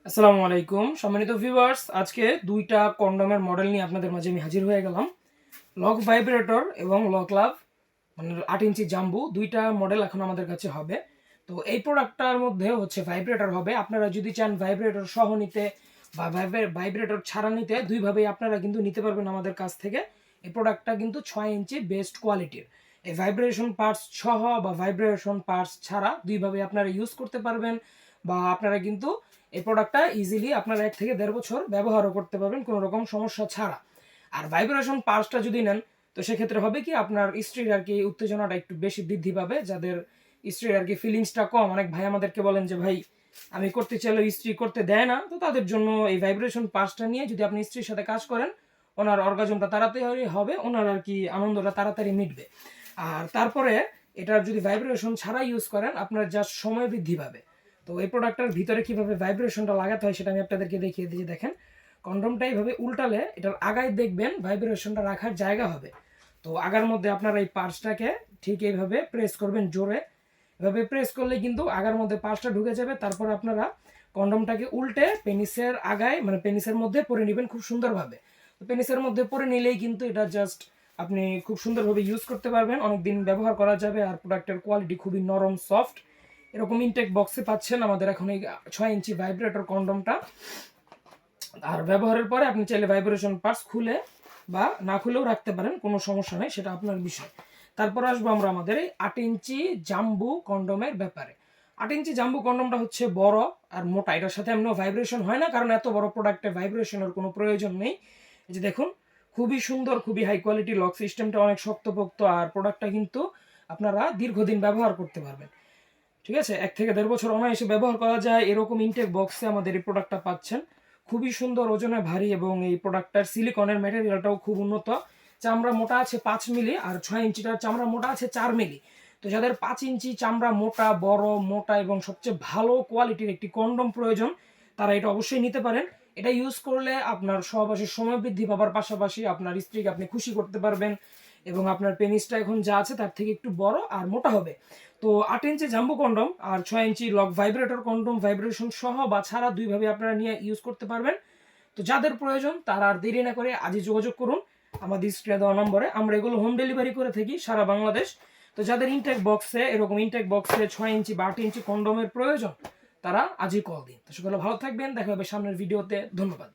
আসসালামু আলাইকুম সম্মানিত ভিউয়ার্স, আজকে দুইটা কন্ডোমের মডেল নিয়ে আপনাদের মাঝে আমি হাজির হয়ে গেলাম। লক ভাইব্রেটর এবং লক লাভ, মানে 8 ইঞ্চি জাম্বু, দুইটা মডেল এখন আমাদের কাছে হবে। তো এই প্রোডাক্টটার মধ্যে হচ্ছে ভাইব্রেটর হবে। আপনারা যদি চান ভাইব্রেটর সহ নিতে বা ভাইব্রেটর ছাড়া নিতে, দুইভাবেই আপনারা কিন্তু নিতে পারবেন আমাদের কাছ থেকে। এই প্রোডাক্টটা কিন্তু 6 ইঞ্চি বেস্ট কোয়ালিটির। এই ভাইব্রেশন পার্টস সহ বা ভাইব্রেশন পার্টস ছাড়া দুইভাবে আপনারা ইউজ করতে পারবেন, বা আপনারা কিন্তু এই প্রোডাক্টটা ইজিলি আপনারা 1 থেকে 1.5 বছর ব্যবহারও করতে পারবেন কোনো রকম সমস্যা ছাড়া। আর ভাইব্রেশন পার্টসটা যদি নেন, তো সেক্ষেত্রে হবে কি, আপনার স্ত্রীর আর কি উত্তেজনাটা একটু বেশি বৃদ্ধি পাবে। যাদের স্ত্রীর আর কি ফিলিংসটা কম, অনেক ভাই আমাদেরকে বলেন যে ভাই আমি করতে চাইলেও স্ত্রী করতে দেয় না, তো তাদের জন্য এই ভাইব্রেশন পার্টসটা নিয়ে যদি আপনি স্ত্রীর সাথে কাজ করেন, ওনার অর্গাজমটা তাড়াতাড়ি হবে, ওনার আর কি আনন্দটা তাড়াতাড়ি মিটবে। আর তারপরে এটার যদি ভাইব্রেশন ছাড়া ইউজ করেন, আপনার জাস্ট সময় বৃদ্ধি পাবে। তো এই প্রোডাক্টটার ভিতরে কিভাবে ভাইব্রেশনটা লাগাতে হয় সেটা আমি আপনাদেরকে দেখিয়ে দিই। দেখেন, কন্ডমটা এইভাবে উল্টালে এটার আগায় দেখবেন ভাইব্রেশনটা রাখার জায়গা হবে। তো আগার মধ্যে আপনারা এই পার্সটাকে ঠিক এইভাবে প্রেস করবেন জোরে। এভাবে প্রেস করলে কিন্তু আগার মধ্যে পার্সটা ঢুকে যাবে। তারপর আপনারা কন্ডমটাকে উল্টে পেনিসের আগায়, মানে পেনিসের মধ্যে পরে নেবেন খুব সুন্দরভাবে। তো পেনিসের মধ্যে পরে নিলেই কিন্তু এটা জাস্ট আপনি খুব সুন্দরভাবে ইউজ করতে পারবেন, অনেক দিন ব্যবহার করা যাবে। আর প্রোডাক্টের কোয়ালিটি খুবই নরম সফট। এরকম ইনটেক বক্সে পাচ্ছেন আমাদের এখন এই 6 ইঞ্চি ভাইব্রেটর কন্ডমটা। আর ব্যবহারের পরে আপনি চাইলে ভাইব্রেশন পার্টস খুলে বা না খুলেও রাখতে পারেন, কোনো সমস্যা নেই, সেটা আপনার বিষয়। তারপর আসবো আমরা আমাদের এই 8 ইঞ্চি জাম্বু কন্ডমের ব্যাপারে। 8 ইঞ্চি জাম্বু কন্ডমটা হচ্ছে বড় আর মোটা। এটার সাথে এমনিও ভাইব্রেশন হয় না, কারণ এত বড় প্রোডাক্টে ভাইব্রেশনের কোনো প্রয়োজন নেই। এই যে দেখুন, খুবই সুন্দর, খুবই হাই কোয়ালিটি, লক সিস্টেমটা অনেক শক্তপোক্ত। আর প্রোডাক্টটা কিন্তু আপনারা দীর্ঘদিন ব্যবহার করতে পারবেন। ঠিক আছে, 1 থেকে 1.5 বছর অনায়াসে ব্যবহার করা যায়। এরকম ইনটেক বক্সে আমাদের এই প্রোডাক্টটা পাচ্ছেন। খুবই সুন্দর, ওজনে ভারী, এবং এই প্রোডাক্টটার সিলিকনের ম্যাটেরিয়ালটাও খুব উন্নত। চামড়া মোটা আছে 5 মিলি, আর 6 ইঞ্চিটার চামড়া মোটা আছে 4 মিলি। তো যাদের 5 ইঞ্চি চামড়া মোটা, বড়, মোটা এবং সবচেয়ে ভালো কোয়ালিটির একটি কন্ডম প্রয়োজন, তারা এটা অবশ্যই নিতে পারেন। এটা ইউজ করলে আপনার সহবাসের সময় বৃদ্ধি পাবার পাশাপাশি আপনার স্ত্রীকে আপনি খুশি করতে পারবেন, এবং আপনার পেনিসটা এখন যা আছে তার থেকে একটু বড় আর মোটা হবে। তো 8 ইঞ্চি জাম্বো কন্ডম আর 6 ইঞ্চি লক ভাইব্রেটর কন্ডম, ভাইব্রেশন সহ বা ছাড়া দুইভাবে আপনারা নিয়ে ইউজ করতে পারবেন। তো যাদের প্রয়োজন তারা আর দেরি না করে আজই যোগাযোগ করুন আমাদের স্ক্রিনে দেওয়া নম্বরে। আমরা এগুলো হোম ডেলিভারি করে থাকি সারা বাংলাদেশ। তো যাদের ইনটেক বক্সে, এরকম ইনটেক বক্সে 6 ইঞ্চি বা 8 ইঞ্চি কন্ডমের প্রয়োজন, তারা আজই কল দিন। তো সকলে ভালো থাকবেন, দেখা হবে সামনের ভিডিওতে। ধন্যবাদ।